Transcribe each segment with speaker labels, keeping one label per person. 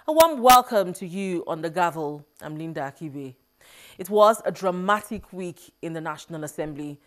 Speaker 1: A warm welcome to you on the Gavel. I'm Linda Akibe. It was a dramatic week in the National Assembly.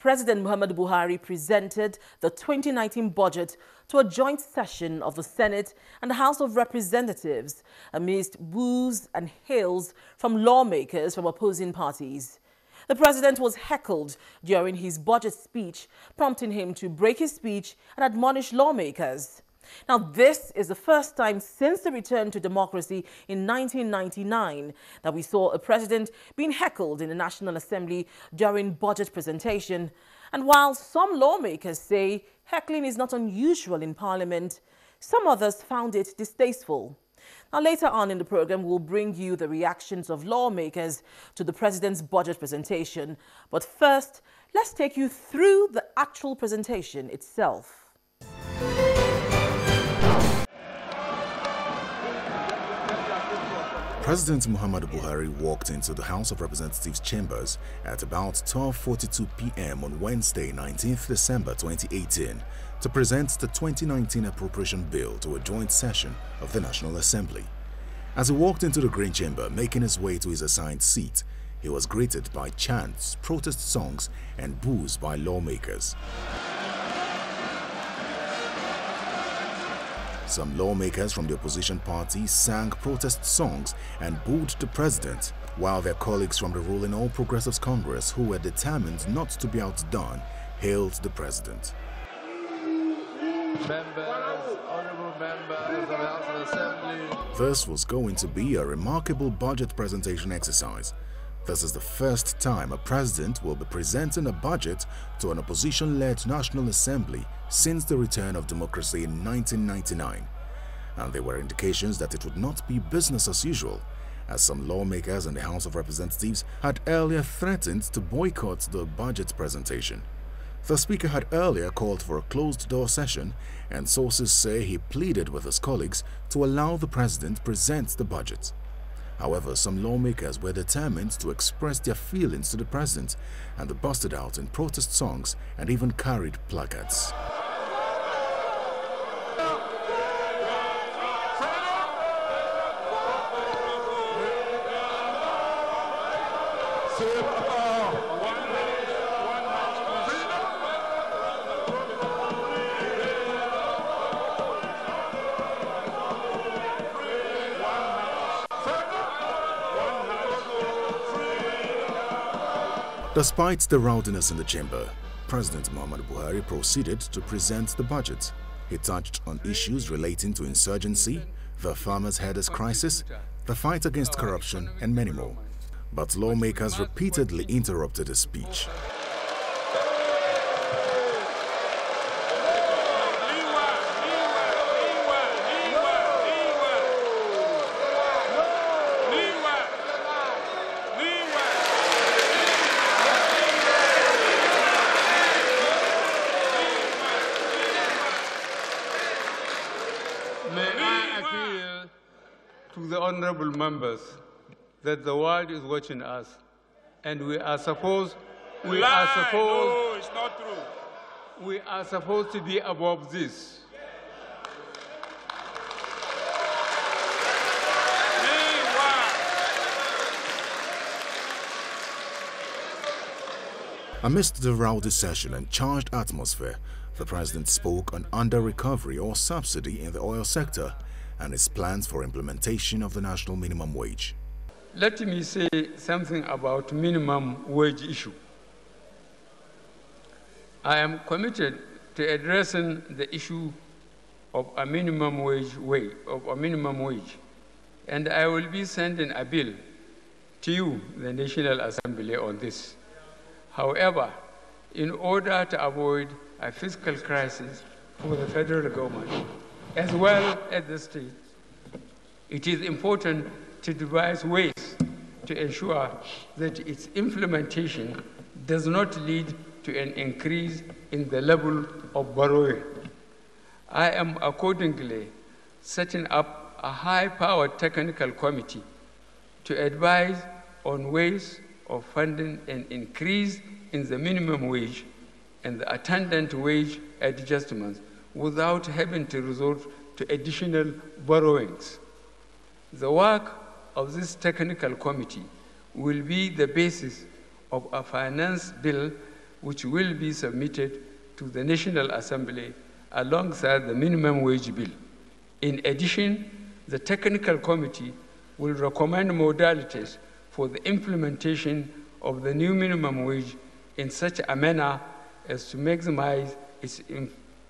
Speaker 1: President Muhammadu Buhari presented the 2019 budget to a joint session of the Senate and the House of Representatives amidst boos and hails from lawmakers from opposing parties. The president was heckled during his budget speech, prompting him to break his speech and admonish lawmakers. Now, this is the first time since the return to democracy in 1999 that we saw a president being heckled in the National Assembly during budget presentation. And while some lawmakers say heckling is not unusual in Parliament, some others found it distasteful. Now, later on in the program, we'll bring you the reactions of lawmakers to the president's budget presentation. But first, let's take you through the actual presentation itself.
Speaker 2: President Muhammadu Buhari walked into the House of Representatives chambers at about 12:42 p.m. on Wednesday, 19th December 2018, to present the 2019 appropriation bill to a joint session of the National Assembly. As he walked into the Green Chamber, making his way to his assigned seat, he was greeted by chants, protest songs, and boos by lawmakers. Some lawmakers from the opposition party sang protest songs and booed the president, while their colleagues from the ruling All Progressives Congress, who were determined not to be outdone, hailed the president.
Speaker 3: Honorable members of the House of Assembly.
Speaker 2: This was going to be a remarkable budget presentation exercise. This is the first time a president will be presenting a budget to an opposition-led National Assembly since the return of democracy in 1999. And there were indications that it would not be business as usual, as some lawmakers in the House of Representatives had earlier threatened to boycott the budget presentation. The Speaker had earlier called for a closed-door session, and sources say he pleaded with his colleagues to allow the president present the budget. However, some lawmakers were determined to express their feelings to the president, and they busted out in protest songs and even carried placards. Despite the rowdiness in the chamber, President Muhammadu Buhari proceeded to present the budget. He touched on issues relating to insurgency, the farmers' herders crisis, the fight against corruption, and many more. But lawmakers repeatedly interrupted his speech.
Speaker 4: May I appeal to the honorable members that the world is watching us, and we are supposed to be above this.
Speaker 2: Amidst the rowdy session and charged atmosphere, the president spoke on under-recovery or subsidy in the oil sector and his plans for implementation of the national minimum wage.
Speaker 4: Let me say something about minimum wage issue. I am committed to addressing the issue of a minimum wage, and I will be sending a bill to you, the National Assembly, on this. However, in order to avoid a fiscal crisis for the federal government, as well as the state, it is important to devise ways to ensure that its implementation does not lead to an increase in the level of borrowing. I am accordingly setting up a high-powered technical committee to advise on ways of funding an increase in the minimum wage and the attendant wage adjustments without having to resort to additional borrowings. The work of this technical committee will be the basis of a finance bill which will be submitted to the National Assembly alongside the minimum wage bill. In addition, the technical committee will recommend modalities for the implementation of the new minimum wage in such a manner as to maximize its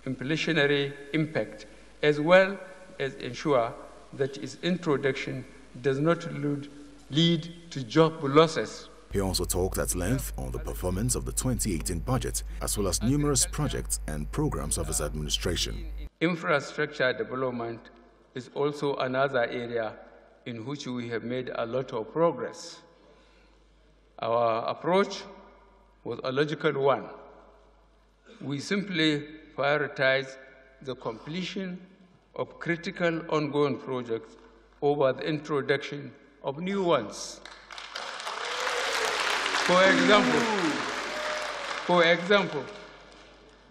Speaker 4: inflationary impact, as well as ensure that its introduction does not lead to job losses.
Speaker 2: He also talked at length on the performance of the 2018 budget, as well as numerous projects and programs of his administration.
Speaker 4: Infrastructure development is also another area in which we have made a lot of progress. Our approach was a logical one. We simply prioritize the completion of critical ongoing projects over the introduction of new ones. For example,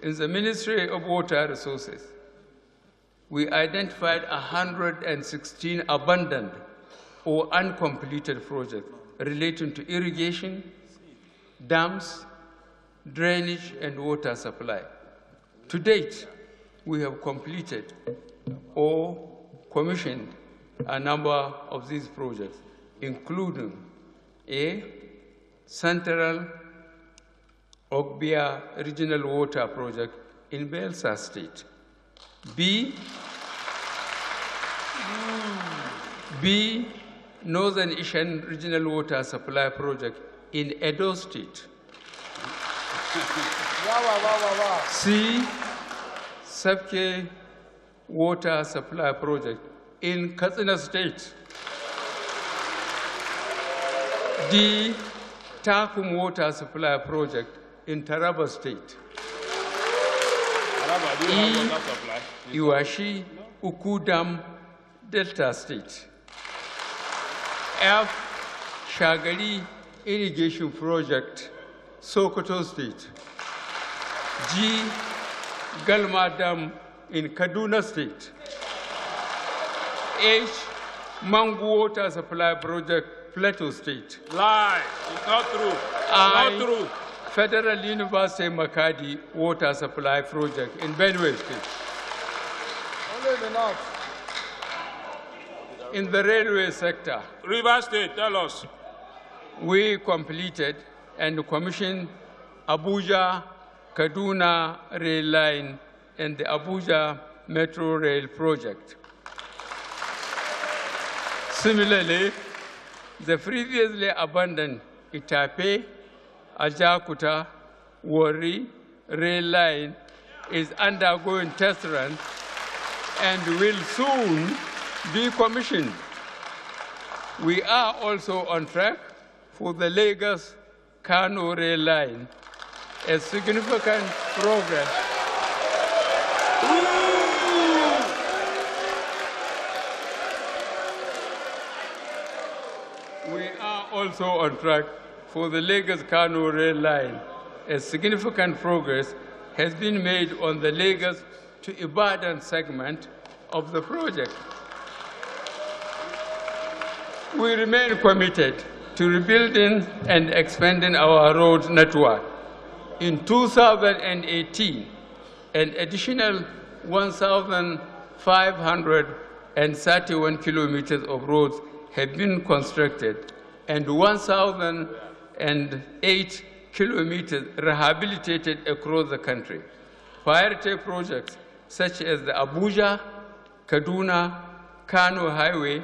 Speaker 4: in the Ministry of Water Resources, we identified 116 abandoned or uncompleted projects relating to irrigation, dams, drainage, and water supply. To date, we have completed or commissioned a number of these projects, including A, Central Ogbia Regional Water Project in Belsa State, B, Northern Asian Regional Water Supply Project in Edo State, C, Sabke Water Supply Project in Katsina State, D, Takum Water Supply Project in Taraba State, E, Iwashi Uku Dam, Delta State, F, Shagari Irrigation Project, Sokoto State, G, Galma Dam in Kaduna State, H, Mangu Water Supply Project, Plateau State.
Speaker 5: Lie. It's not true.
Speaker 4: I,
Speaker 5: not true.
Speaker 4: Federal University Makadi Water Supply Project in Benue State.
Speaker 3: Only the north.
Speaker 4: In the railway sector,
Speaker 5: River State, tell us.
Speaker 4: we completed and commissioned Abuja Kaduna Rail Line and the Abuja Metro Rail Project. Similarly, the previously abandoned Itape, Ajakuta, Warri Rail Line is undergoing test run and will soon be commissioned. We are also on track for the Lagos-Kano Rail Line, a significant progress. We are also on track for the Lagos-Kano Rail Line. A significant progress has been made on the Lagos to Ibadan segment of the project. We remain committed to rebuilding and expanding our road network. In 2018, an additional 1,531 kilometers of roads have been constructed and 1,008 kilometers rehabilitated across the country. Priority projects such as the Abuja, Kaduna, Kano Highway,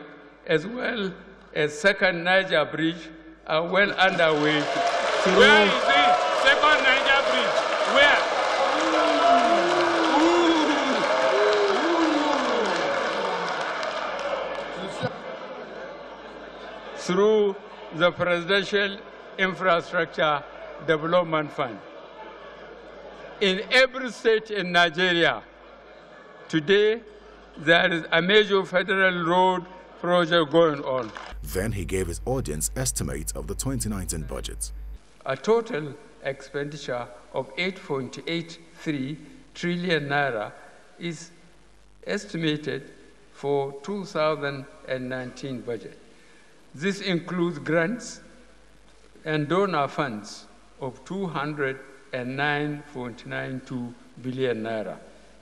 Speaker 4: as well as second Niger Bridge are well underway.
Speaker 5: Where is the second Niger Bridge? Where?
Speaker 4: Through the Presidential Infrastructure Development Fund. In every state in Nigeria, today, there is a major federal road project going on.
Speaker 2: Then he gave his audience estimates of the 2019 budget.
Speaker 4: A total expenditure of 8.83 trillion naira is estimated for 2019 budget. This includes grants and donor funds of 209.92 billion naira.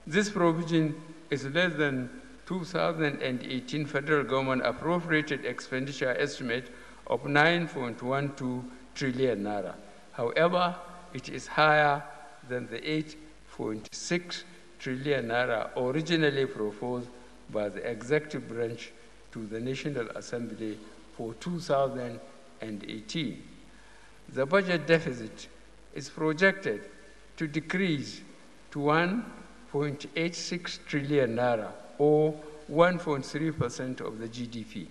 Speaker 4: This provision is less than 2018 federal government appropriated expenditure estimate of 9.12 trillion naira. However, it is higher than the 8.6 trillion naira originally proposed by the executive branch to the National Assembly for 2018. The budget deficit is projected to decrease to 1.86 trillion naira, or 1.3% of the GDP.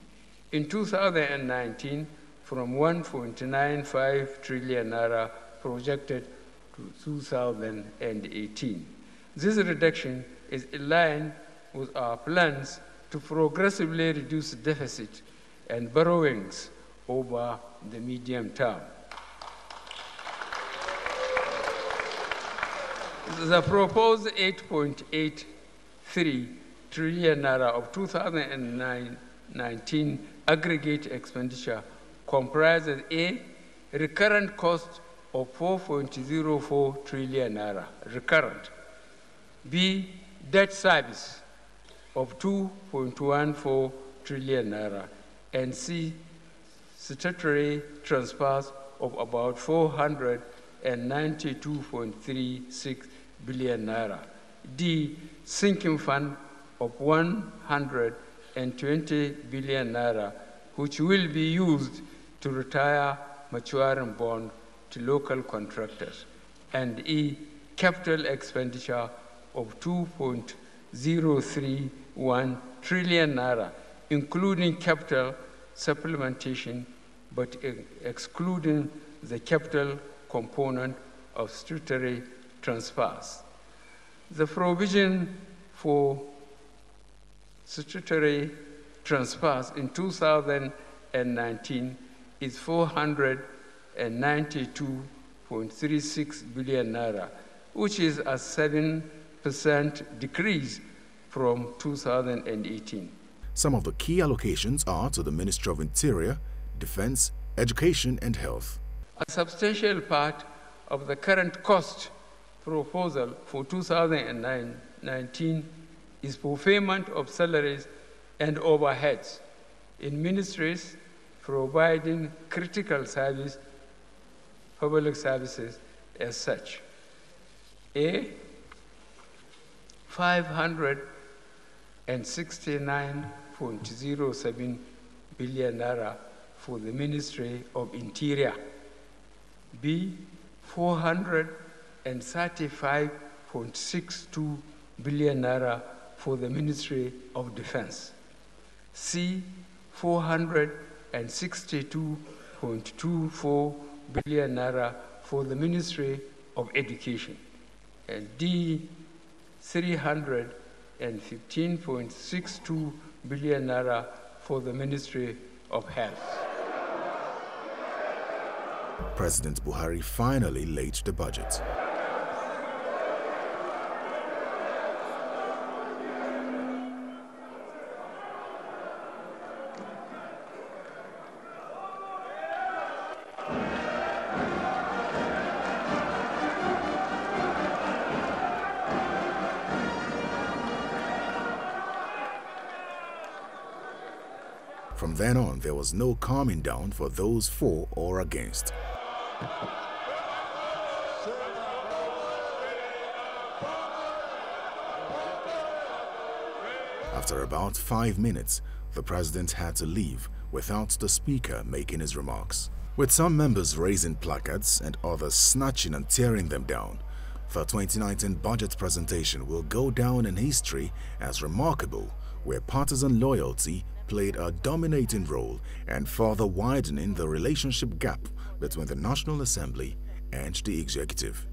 Speaker 4: In 2019, from 1.95 trillion naira projected to 2018. This reduction is in line with our plans to progressively reduce deficit and borrowings over the medium term. The proposed 8.83 trillion naira of 2019 aggregate expenditure comprises A, recurrent cost of 4.04 trillion naira, recurrent. B, debt service of 2.14 trillion naira. And C, statutory transfers of about 492.36 billion naira. D, sinking fund of 120 billion naira, which will be used to retire maturing bond to local contractors. And E, capital expenditure of 2.031 trillion naira, including capital supplementation, but excluding the capital component of statutory transfers. The provision for statutory transfers in 2019 is 492.36 billion naira, which is a 7% decrease from 2018.
Speaker 2: Some of the key allocations are to the Ministry of Interior, Defense, Education and Health.
Speaker 4: A substantial part of the current cost proposal for 2019 is for payment of salaries and overheads in ministries providing critical service, public services as such. A, 569.07 billion naira for the Ministry of Interior. B, 435.62 billion naira for the Ministry of Defense. C, 462.24 billion naira for the Ministry of Education. And D, 315.62 billion naira for the Ministry of Health.
Speaker 2: President Buhari finally laid the budget. From then on, there was no calming down for those for or against. After about 5 minutes, the president had to leave without the speaker making his remarks. With some members raising placards and others snatching and tearing them down, the 2019 budget presentation will go down in history as remarkable, where partisan loyalty played a dominating role and further widening the relationship gap between the National Assembly and the executive.